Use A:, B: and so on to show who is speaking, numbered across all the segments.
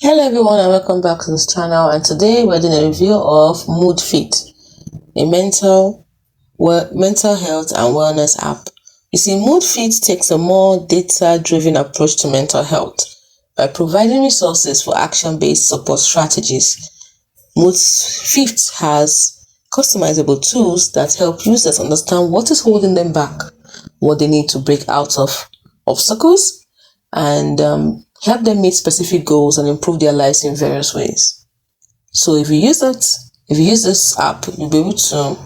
A: Hello everyone and welcome back to this channel, and today we're doing a review of Moodfit, a mental health and wellness app. You see, Moodfit takes a more data-driven approach to mental health by providing resources for action-based support strategies. Moodfit has customizable tools that help users understand what is holding them back, what they need to break out of obstacles, and help them meet specific goals and improve their lives in various ways. So if you use this app, you'll be able to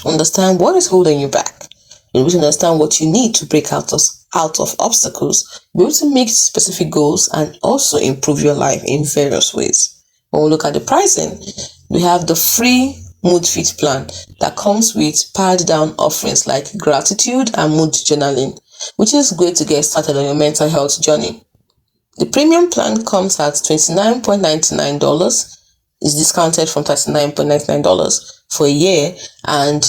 A: understand what is holding you back. You'll be able to understand what you need to break out of obstacles, be able to meet specific goals, and also improve your life in various ways. When we look at the pricing, we have the free Moodfit plan that comes with pared down offerings like gratitude and mood journaling, which is great to get started on your mental health journey. The premium plan comes at $29.99, is discounted from $39.99 for a year, and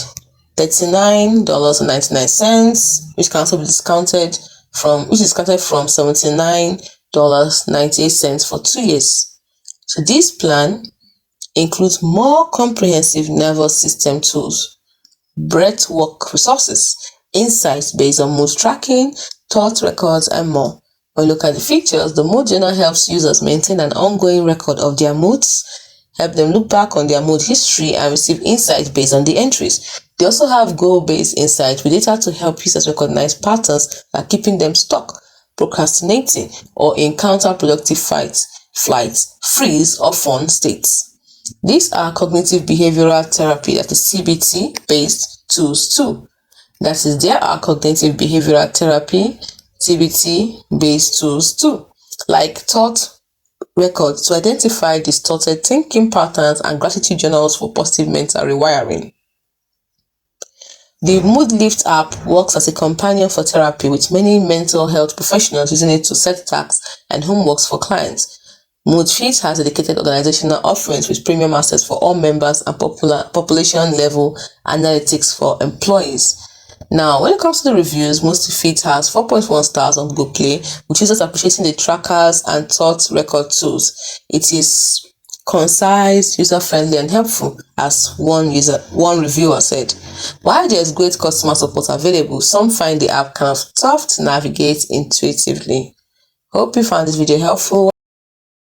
A: $39.99, which can also be discounted from $79.98 for 2 years. So this plan includes more comprehensive nervous system tools, breath work resources, insights based on mood tracking, thought records, and more. When you look at the features, the mood journal helps users maintain an ongoing record of their moods, help them look back on their mood history, and receive insights based on the entries. They also have goal-based insights with data to help users recognize patterns that are keeping them stuck, procrastinating, or in counterproductive flight, freeze, or fun states. These are cognitive behavioral therapy, that is CBT-based tools too. That is, there are cognitive behavioral therapy, CBT-based tools too, like thought records to identify distorted thinking patterns and gratitude journals for positive mental rewiring. The Moodlift app works as a companion for therapy, with many mental health professionals using it to set tasks and homeworks for clients. Moodfit has dedicated organizational offerings with premium access for all members and population level analytics for employees. Now, when it comes to the reviews, Moodfit has 4.1 stars on Google Play, with users appreciating the trackers and thought record tools. It is concise, user-friendly, and helpful, as one reviewer said. While there's great customer support available, some find the app kind of tough to navigate intuitively. Hope you found this video helpful.